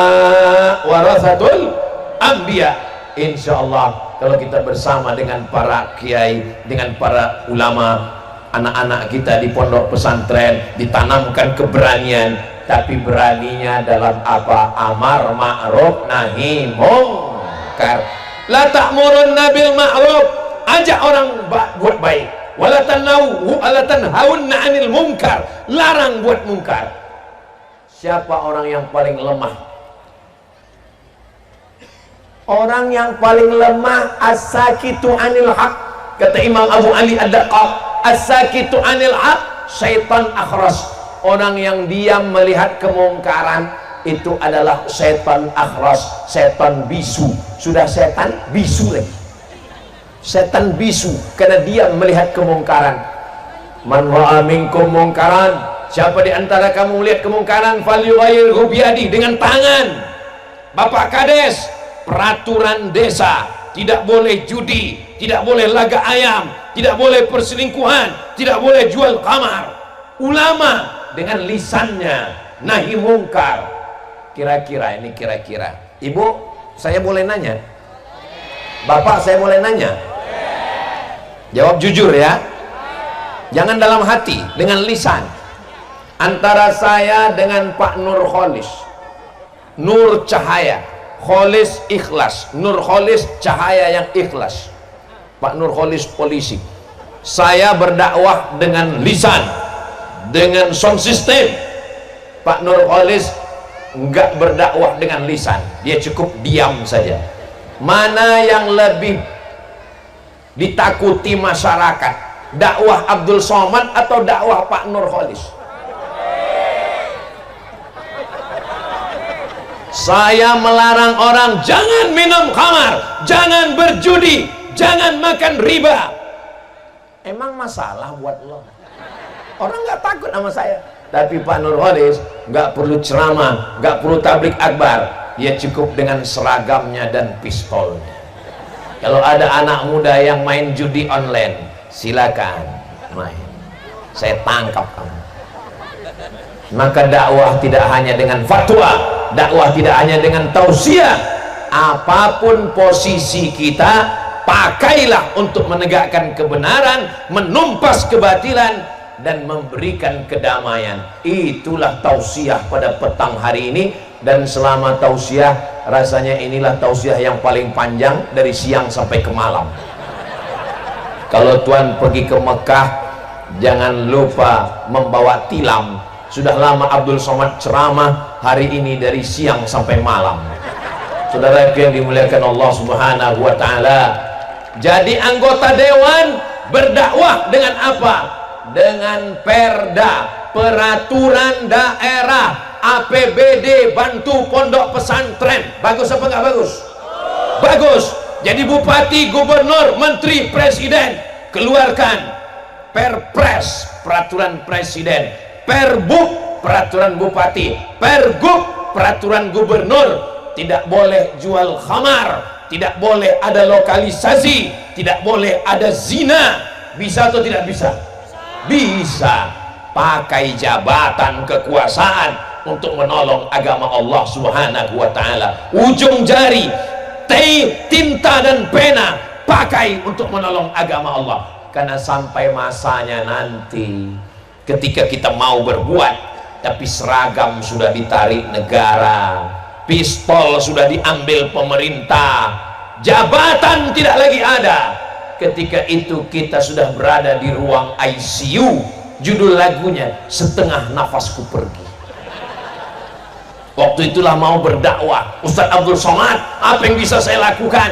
[SPEAKER 1] warathatul anbiya. Insya Allah kalau kita bersama dengan para kiai, dengan para ulama, anak-anak kita di pondok pesantren ditanamkan keberanian. Tapi beraninya dalam apa? Amar ma'ruf nahi mungkar. La ta'murunna bil ma'ruf, ajak orang buat baik. Wala tanhaunna 'anil munkar, larang buat mungkar. Siapa orang yang paling lemah? Orang yang paling lemah as-sakitu 'anil haq. Kata Imam Abu Ali Ad-Daqqaq, as-sakitu 'anil haq syaitan akhras. Orang yang diam melihat kemungkaran itu adalah setan akhras, setan bisu. Sudah setan bisu lagi. Setan bisu karena diam melihat kemungkaran. Man ra'a minkum mungkaran, siapa di antara kamu melihat kemungkaran, falyughayyirhu biyadi, dengan tangan. Bapak Kades, peraturan desa, tidak boleh judi, tidak boleh laga ayam, tidak boleh perselingkuhan, tidak boleh jual kamar. Ulama dengan lisannya nahi mungkar. Kira-kira ini, kira-kira Ibu, saya boleh nanya? Bapak, saya boleh nanya? Jawab jujur ya. Jangan dalam hati, dengan lisan. Antara saya dengan Pak Nur Kholis, Nur cahaya, Kholis ikhlas. Nur Kholis cahaya yang ikhlas. Pak Nur Kholis polisi. Saya berdakwah dengan lisan, dengan sound system. Pak Nur Kholis enggak berdakwah dengan lisan, dia cukup diam saja. Mana yang lebih ditakuti masyarakat, dakwah Abdul Somad atau dakwah Pak Nur Kholis? Saya melarang orang jangan minum khamar, jangan berjudi, jangan makan riba. Emang masalah buat lo? Orang nggak takut sama saya. Tapi Pak Nur Kholis nggak perlu ceramah, nggak perlu tablik akbar, dia cukup dengan seragamnya dan pistolnya. Kalau ada anak muda yang main judi online, silakan main, saya tangkap kamu. Maka dakwah tidak hanya dengan fatwa, dakwah tidak hanya dengan tausiah. Apapun posisi kita, pakailah untuk menegakkan kebenaran, menumpas kebatilan, dan memberikan kedamaian. Itulah tausiah pada petang hari ini. Dan selama tausiah, rasanya inilah tausiah yang paling panjang, dari siang sampai ke malam. Kalau Tuan pergi ke Mekah, jangan lupa membawa tilam. Sudah lama Abdul Somad ceramah, hari ini dari siang sampai malam. Saudara yang dimuliakan Allah Subhanahu wa Ta'ala, jadi anggota dewan berdakwah dengan apa? Dengan perda, peraturan daerah, APBD, bantu pondok pesantren. Bagus apa nggak bagus? Bagus. Jadi bupati, gubernur, menteri, presiden keluarkan perpres, peraturan presiden, perbuk, peraturan bupati, pergub, peraturan gubernur. Tidak boleh jual khamar, tidak boleh ada lokalisasi, tidak boleh ada zina. Bisa atau tidak bisa? Bisa. Pakai jabatan kekuasaan untuk menolong agama Allah Subhanahu wa Ta'ala. Ujung jari, tinta dan pena pakai untuk menolong agama Allah. Karena sampai masanya nanti, ketika kita mau berbuat tapi seragam sudah ditarik negara, pistol sudah diambil pemerintah, jabatan tidak lagi ada. Ketika itu kita sudah berada di ruang ICU. Judul lagunya Setengah Nafasku Pergi. Waktu itulah mau berdakwah. Ustaz Abdul Somad, apa yang bisa saya lakukan?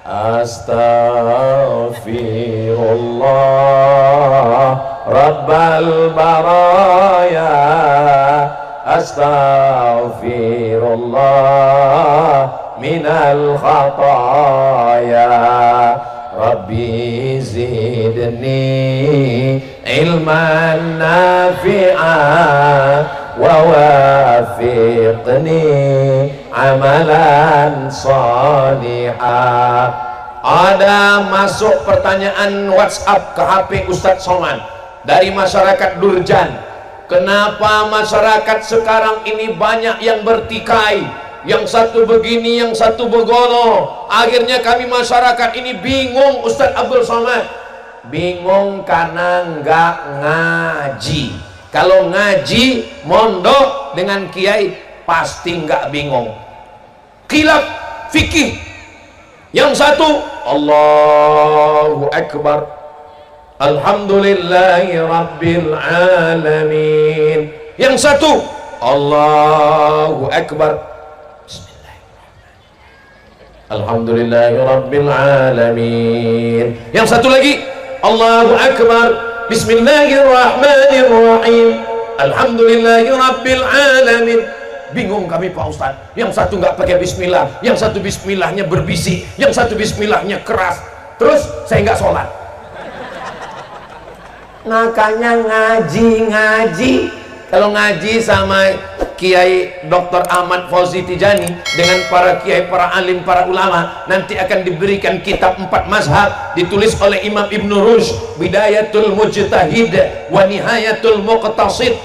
[SPEAKER 1] Astaghfirullah Rabbal baraya, astaghfirullah minal khataya, Rabbi zidni ilman nafi'an wa wafiqni amalan salihah. Ada masuk pertanyaan WhatsApp ke HP Ustadz Somad dari masyarakat Durjan. Kenapa masyarakat sekarang ini banyak yang bertikai, yang satu begini, yang satu begono? Akhirnya kami masyarakat ini bingung. Ustadz Abdul Somad, bingung karena nggak ngaji. Kalau ngaji mondok dengan kiai pasti nggak bingung. Khilaf fikih. Yang satu Allahu Akbar, Alhamdulillahi Rabbil Alamin. Yang satu Allahu Akbar, Alhamdulillahi Rabbil Alamin. Yang satu lagi Allahu Akbar, Bismillahirrahmanirrahim, Alhamdulillahi Rabbil Alamin. Bingung kami Pak Ustaz, yang satu nggak pakai bismillah, yang satu bismillahnya berbisik, yang satu bismillahnya keras. Terus saya nggak sholat. Makanya ngaji. Kalau ngaji sama Kiai Dr. Ahmad Fauzi Tijani dengan para kiai, para alim, para ulama, nanti akan diberikan kitab 4 mazhab ditulis oleh Imam Ibn Rushd, Bidayatul Mujtahid wa Nihayatul Muqtasid.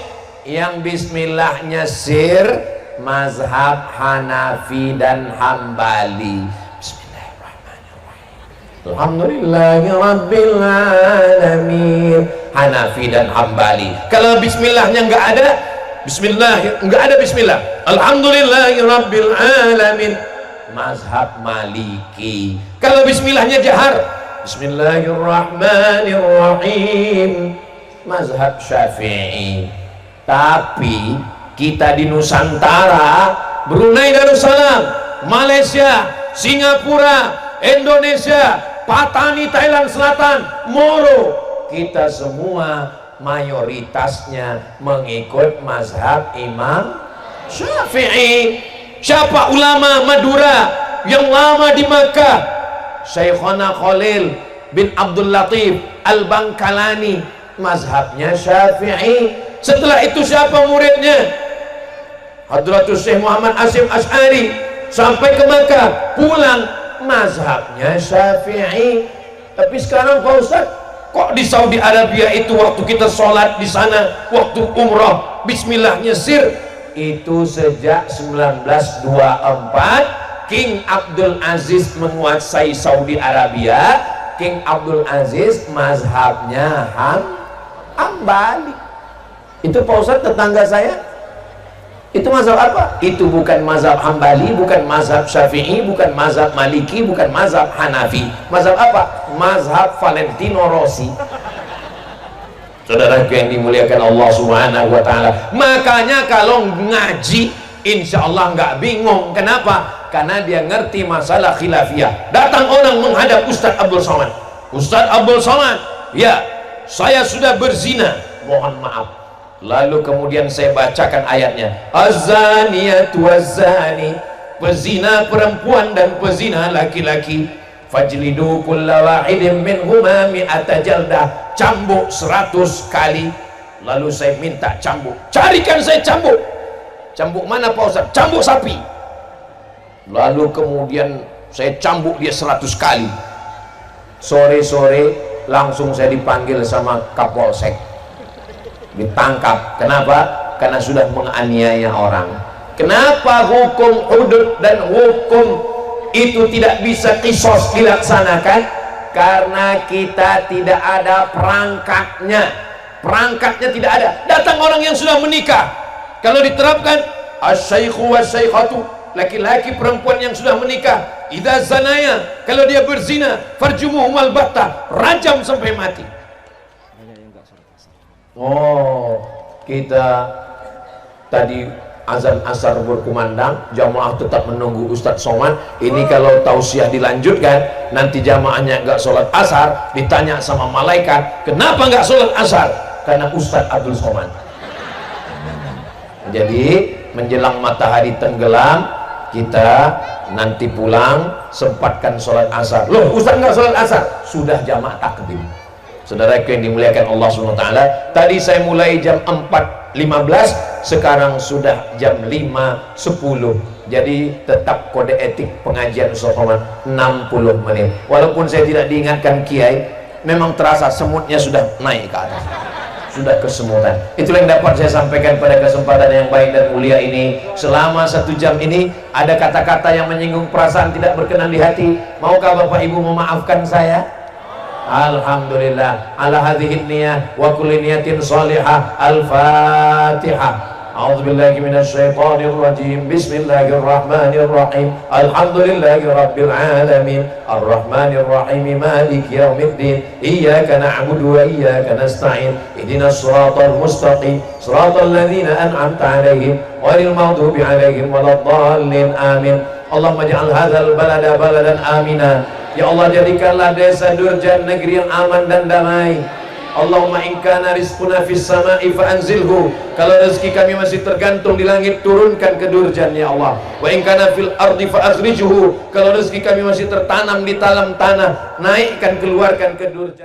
[SPEAKER 1] Yang bismillahnya sir, mazhab Hanafi dan Hambali. Bismillahirrahmanirrahim. Alhamdulillahi Rabbil Alamin. Hanafi dan Hambali. Kalau bismillahnya nggak ada, bismillah. Alhamdulillahi Rabbil Alamin. Mazhab Maliki. Kalau bismillahnya jahar, Bismillahirrahmanirrahim. Mazhab Syafi'i. Tapi kita di Nusantara, Brunei Darussalam, Malaysia, Singapura, Indonesia, Patani Thailand Selatan, Moro, kita semua mayoritasnya mengikut mazhab Imam Syafi'i. Siapa ulama Madura yang lama di Makkah? Syekhona Khalil bin Abdul Latif Al-Bangkalani, mazhabnya Syafi'i. Setelah itu siapa muridnya? Hadratus Syekh Muhammad Asim Asy'ari, sampai ke Makkah, pulang, mazhabnya Syafi'i. Tapi sekarang Pak Ustaz, kok di Saudi Arabia itu waktu kita sholat di sana, waktu umrah, bismillahnya sir? Itu sejak 1924 King Abdul Aziz menguasai Saudi Arabia. King Abdul Aziz mazhabnya Hambali. Itu Pak Ustaz tetangga saya. Itu mazhab apa? Itu bukan mazhab Hambali, bukan mazhab Syafi'i, bukan mazhab Maliki, bukan mazhab Hanafi. Mazhab apa? Mazhab Valentino Rossi. Saudaraku yang dimuliakan Allah Subhanahu wa Ta'ala. Makanya kalau ngaji, insya Allah nggak bingung. Kenapa? Karena dia ngerti masalah khilafiyah. Datang orang menghadap Ustadz Abdul Somad. Ustadz Abdul Somad, ya, saya sudah berzina, mohon maaf. Lalu kemudian saya bacakan ayatnya, az-zaniyatu waz-zani, pezina perempuan dan pezina laki-laki, fajlidu kulla wahidin minhuma mi'ata jaldah, cambuk 100 kali. Lalu saya minta cambuk, carikan saya cambuk. Cambuk mana Pak Ustaz? Cambuk sapi. Lalu kemudian saya cambuk dia 100 kali. Sore-sore langsung saya dipanggil sama Kapolsek, ditangkap. Kenapa? Karena sudah menganiaya orang. Kenapa hukum hudud dan hukum itu tidak bisa qisas dilaksanakan? Karena kita tidak ada perangkatnya. Perangkatnya tidak ada. Datang orang yang sudah menikah, kalau diterapkan asy-syaikhu wasy-syaikhatu, laki-laki perempuan yang sudah menikah, idza zanaya, kalau dia berzina, farjumuhumal batta, rajam sampai mati. Oh, kita tadi azan asar berkumandang, jamaah tetap menunggu Ustadz Somad. Ini kalau tausiah dilanjutkan, nanti jamaahnya nggak sholat asar, ditanya sama malaikat, kenapa nggak sholat asar? Karena Ustadz Abdul Somad. Jadi menjelang matahari tenggelam, kita nanti pulang sempatkan sholat asar. Loh, Ustadz nggak sholat asar? Sudah jamaah takdim. Saudara yang dimuliakan Allah SWT, tadi saya mulai jam 4.15, sekarang sudah jam 5.10. Jadi tetap kode etik pengajian Ustadz 60 menit. Walaupun saya tidak diingatkan Kiai, memang terasa semutnya sudah naik ke atas, sudah kesemutan. Itulah yang dapat saya sampaikan pada kesempatan yang baik dan mulia ini. Selama 1 jam ini ada kata-kata yang menyinggung perasaan tidak berkenan di hati. Maukah Bapak Ibu memaafkan saya? Alhamdulillah ala hadhihi niyah wa kulli niyatin salihah. Al-Fatihah. A'udzubillahi minasyaitonir rajim. Bismillahirrahmanirrahim. Alhamdulillahi rabbil alamin. Arrahmanir rahim. Maliki yaumiddin. Iyyaka na'budu wa iyyaka nasta'in. Ihdinas shiratal mustaqim. Shiratal ladzina an'amta 'alaihim ghairil maghdubi 'alaihim waladdallin. Amin. Allahumma ij'al hadzal balada baladan amina. Ya Allah, jadikanlah desa Durjan negeri yang aman dan damai. Allahumma in kana rizquna fis sama'i fa anzilhu. Kalau rezeki kami masih tergantung di langit, turunkan ke Durjan ya Allah. Wa in kana fil ardi fa akhrijhu. Kalau rezeki kami masih tertanam di dalam tanah, naikkan, keluarkan ke Durjan.